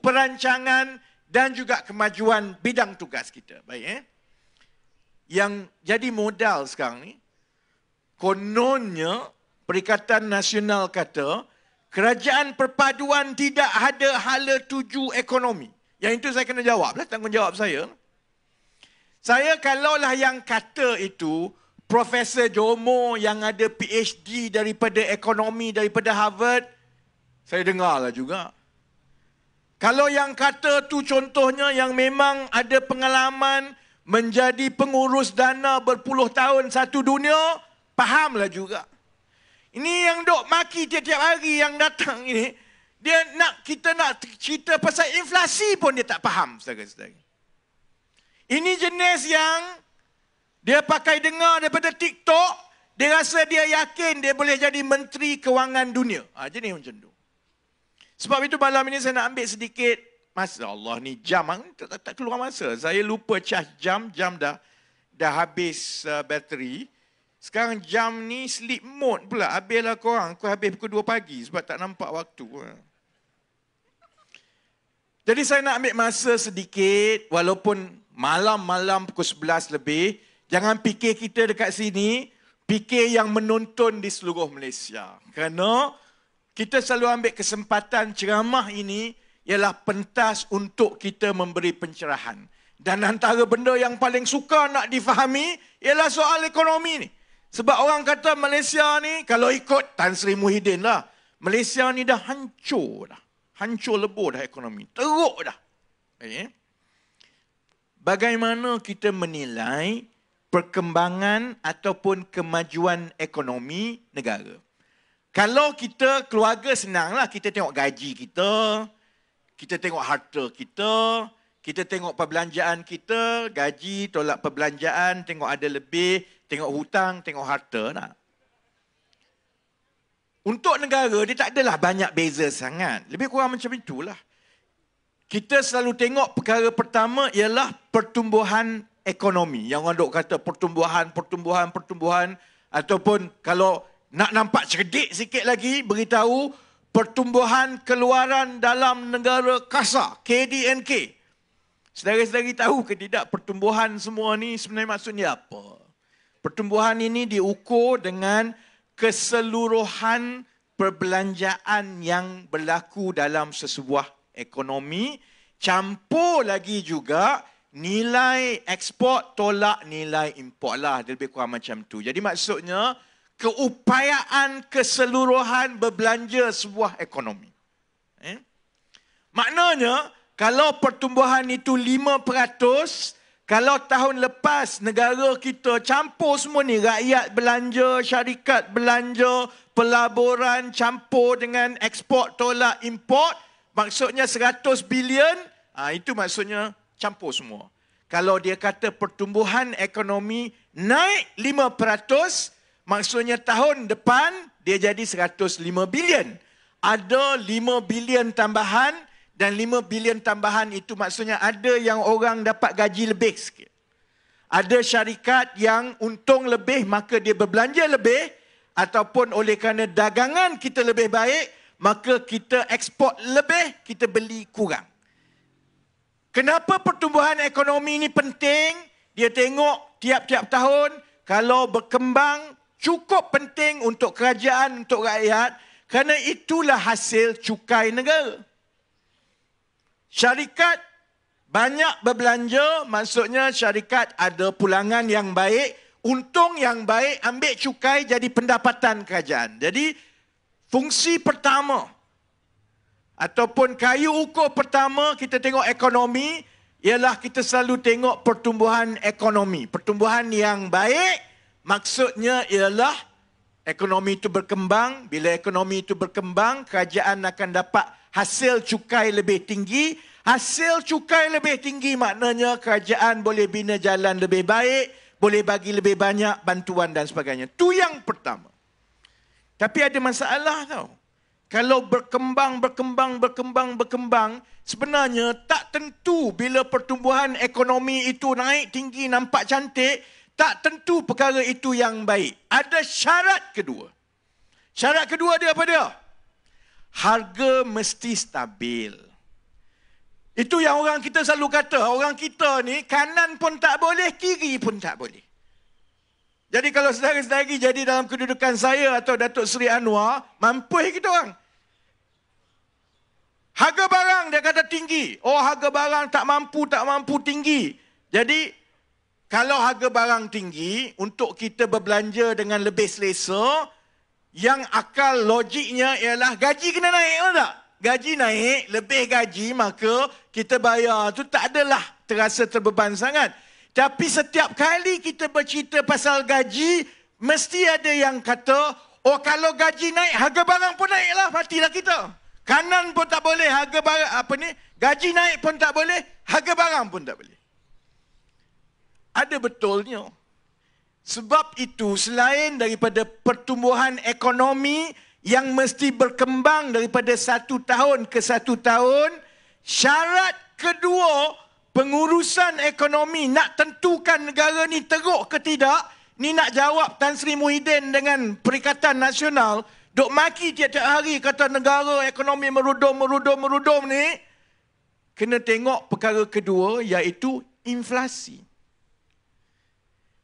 perancangan dan juga kemajuan bidang tugas kita. Baik, Yang jadi modal sekarang ni, kononnya Perikatan Nasional kata, kerajaan perpaduan tidak ada hala tuju ekonomi. Yang itu saya kena jawab lah, tanggungjawab saya. Saya kalaulah yang kata itu, Profesor Jomo yang ada PhD daripada ekonomi, daripada Harvard, saya dengarlah juga. Kalau yang kata tu contohnya yang memang ada pengalaman menjadi pengurus dana berpuluh tahun satu dunia, fahamlah juga. Ini yang dok maki tiap-tiap hari yang datang ini, kita nak cerita pasal inflasi pun dia tak faham, saudara-saudara. Ini jenis yang dia pakai dengar daripada TikTok, dia rasa dia yakin dia boleh jadi Menteri Kewangan Dunia. Jenis macam tu. Sebab itu malam ini saya nak ambil sedikit masa. Allah ni jam, tak keluar masa. Saya lupa charge jam dah habis bateri. Sekarang jam ni sleep mode pula. Habislah korang. Aku habis pukul 2 pagi sebab tak nampak waktu. Jadi saya nak ambil masa sedikit, walaupun malam-malam pukul 11 lebih, jangan fikir kita dekat sini, fikir yang menonton di seluruh Malaysia. Kerana kita selalu ambil kesempatan ceramah ini ialah pentas untuk kita memberi pencerahan. Dan antara benda yang paling suka nak difahami ialah soal ekonomi ni. Sebab orang kata Malaysia ni, kalau ikut Tan Sri Muhyiddin lah, Malaysia ni dah hancur dah. Hancur lebur dah ekonomi. Teruk dah. Bagaimana kita menilai perkembangan ataupun kemajuan ekonomi negara? Kalau kita keluarga senanglah, kita tengok gaji kita tengok harta kita tengok perbelanjaan kita, gaji, tolak perbelanjaan, tengok ada lebih, tengok hutang, tengok harta tak? Untuk negara, dia tak adalah banyak beza sangat. Lebih kurang macam itulah. Kita selalu tengok perkara pertama ialah pertumbuhan ekonomi. Yang orang duk kata pertumbuhan. Ataupun kalau nak nampak cerdik sikit lagi, beritahu pertumbuhan keluaran dalam negara kasar, KDNK. Saudara-saudari tahu ke tidak pertumbuhan semua ni sebenarnya maksudnya apa? Pertumbuhan ini diukur dengan keseluruhan perbelanjaan yang berlaku dalam sesebuah ekonomi, campur lagi juga nilai ekspor tolak nilai import lah, dia lebih kurang macam tu. Jadi maksudnya keupayaan keseluruhan berbelanja sebuah ekonomi. Maknanya kalau pertumbuhan itu 5%, kalau tahun lepas negara kita campur semua ni, rakyat belanja, syarikat belanja, pelaburan campur dengan ekspor tolak import, maksudnya 100 bilion, itu maksudnya campur semua. Kalau dia kata pertumbuhan ekonomi naik 5%, maksudnya tahun depan dia jadi 105 bilion. Ada 5 bilion tambahan, dan 5 bilion tambahan itu maksudnya ada yang orang dapat gaji lebih sikit. Ada syarikat yang untung lebih, maka dia berbelanja lebih, ataupun oleh kerana dagangan kita lebih baik, maka kita ekspor lebih, kita beli kurang. Kenapa pertumbuhan ekonomi ini penting? Dia tengok tiap-tiap tahun, kalau berkembang, cukup penting untuk kerajaan, untuk rakyat, kerana itulah hasil cukai negara. Syarikat banyak berbelanja, maksudnya syarikat ada pulangan yang baik, untung yang baik, ambil cukai jadi pendapatan kerajaan. Jadi fungsi pertama ataupun kayu ukur pertama kita tengok ekonomi ialah kita selalu tengok pertumbuhan ekonomi. Pertumbuhan yang baik maksudnya ialah ekonomi itu berkembang. Bila ekonomi itu berkembang, kerajaan akan dapat hasil cukai lebih tinggi. Hasil cukai lebih tinggi maknanya kerajaan boleh bina jalan lebih baik, boleh bagi lebih banyak bantuan dan sebagainya. Itu yang pertama. Tapi ada masalah tau. Kalau berkembang, sebenarnya tak tentu bila pertumbuhan ekonomi itu naik tinggi, nampak cantik, tak tentu perkara itu yang baik. Ada syarat kedua. Syarat kedua dia apa dia? Harga mesti stabil. Itu yang orang kita selalu kata, orang kita ni kanan pun tak boleh, kiri pun tak boleh. Jadi kalau saudara-saudari jadi dalam kedudukan saya atau Datuk Seri Anwar, mampus kita orang. Harga barang dia kata tinggi. Oh, harga barang tak mampu tinggi. Jadi kalau harga barang tinggi, untuk kita berbelanja dengan lebih selesa, yang akal logiknya ialah gaji kena naik lah tak? Gaji naik, lebih gaji, maka kita bayar tu tak adalah terasa terbeban sangat. Tapi setiap kali kita bercerita pasal gaji, mesti ada yang kata, oh kalau gaji naik, harga barang pun naiklah, matilah kita. Kanan pun tak boleh, harga barang, gaji naik pun tak boleh, harga barang pun tak boleh. Ada betulnya. Sebab itu, selain daripada pertumbuhan ekonomi yang mesti berkembang daripada satu tahun ke satu tahun, syarat kedua pengurusan ekonomi nak tentukan negara ni teruk ke tidak, ni nak jawab Tan Sri Muhyiddin dengan Perikatan Nasional, duk maki tiap-tiap hari kata negara ekonomi merudum ni, kena tengok perkara kedua iaitu inflasi.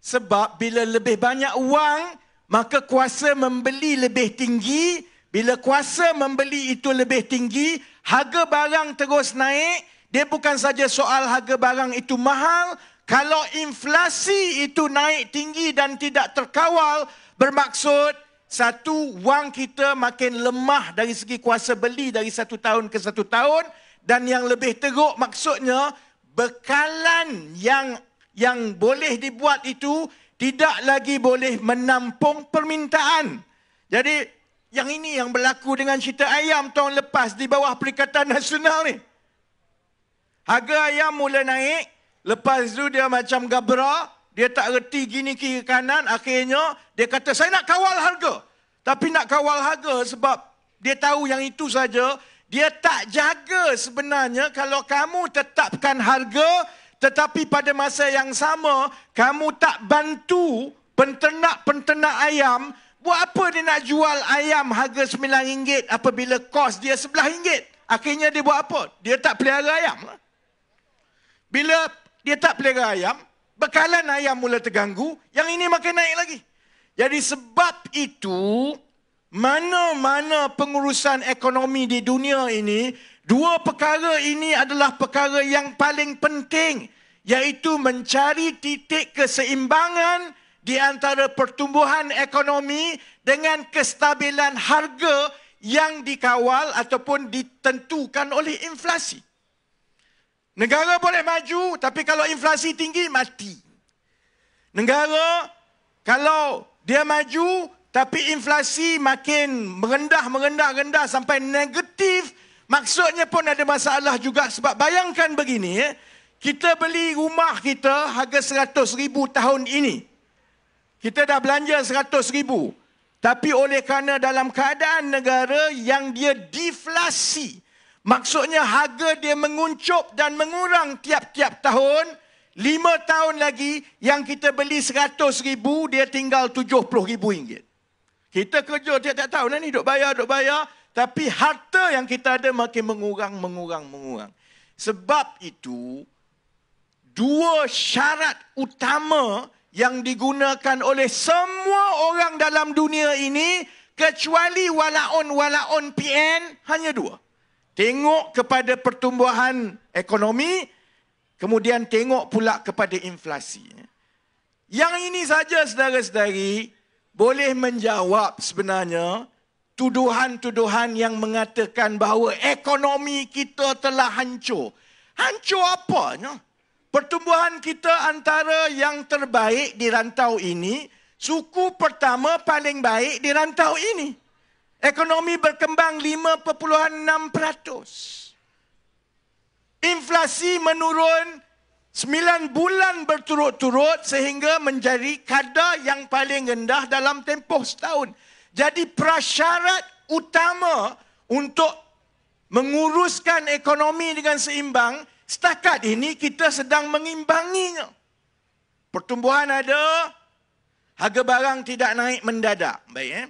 Sebab bila lebih banyak wang, maka kuasa membeli lebih tinggi. Bila kuasa membeli itu lebih tinggi, harga barang terus naik. Dia bukan saja soal harga barang itu mahal. Kalau inflasi itu naik tinggi dan tidak terkawal, bermaksud satu, wang kita makin lemah dari segi kuasa beli dari satu tahun ke satu tahun. Dan yang lebih teruk maksudnya, bekalan yang boleh dibuat itu tidak lagi boleh menampung permintaan. Jadi, yang ini yang berlaku dengan cerita ayam tahun lepas di bawah Perikatan Nasional ni. Harga ayam mula naik, lepas tu dia macam gabra, dia tak reti gini kiri kanan, akhirnya dia kata, saya nak kawal harga. Tapi nak kawal harga sebab dia tahu yang itu saja, dia tak jaga sebenarnya kalau kamu tetapkan harga, tetapi pada masa yang sama, kamu tak bantu penternak-penternak ayam. Buat apa dia nak jual ayam harga RM9 apabila kos dia RM11? Akhirnya dia buat apa? Dia tak pelihara ayam. Bila dia tak pelihara ayam, bekalan ayam mula terganggu, yang ini makin naik lagi. Jadi sebab itu, mana-mana pengurusan ekonomi di dunia ini, dua perkara ini adalah perkara yang paling penting, iaitu mencari titik keseimbangan di antara pertumbuhan ekonomi dengan kestabilan harga yang dikawal ataupun ditentukan oleh inflasi. Negara boleh maju, tapi kalau inflasi tinggi, mati. Negara, kalau dia maju, tapi inflasi makin merendah sampai negatif, maksudnya pun ada masalah juga. Sebab bayangkan begini, kita beli rumah kita harga RM100,000 tahun ini. Kita dah belanja RM100,000. Tapi oleh kerana dalam keadaan negara yang dia deflasi, maksudnya harga dia menguncup dan mengurang tiap-tiap tahun, 5 tahun lagi yang kita beli RM100,000, dia tinggal RM70,000. Kita kerja tiap-tiap tahun ni, duk bayar. Tapi harta yang kita ada makin mengurang. Sebab itu, dua syarat utama yang digunakan oleh semua orang dalam dunia ini, kecuali walaun PN, hanya dua. Tengok kepada pertumbuhan ekonomi, kemudian tengok pula kepada inflasi. Yang ini saja, saudara-saudari, boleh menjawab sebenarnya tuduhan-tuduhan yang mengatakan bahawa ekonomi kita telah hancur. Hancur apanya? Pertumbuhan kita antara yang terbaik di rantau ini, suku pertama paling baik di rantau ini. Ekonomi berkembang 5.6%. Inflasi menurun 9 bulan berturut-turut sehingga menjadi kadar yang paling rendah dalam tempoh setahun. Jadi prasyarat utama untuk menguruskan ekonomi dengan seimbang, setakat ini kita sedang mengimbanginya. Pertumbuhan ada, harga barang tidak naik mendadak. Baik,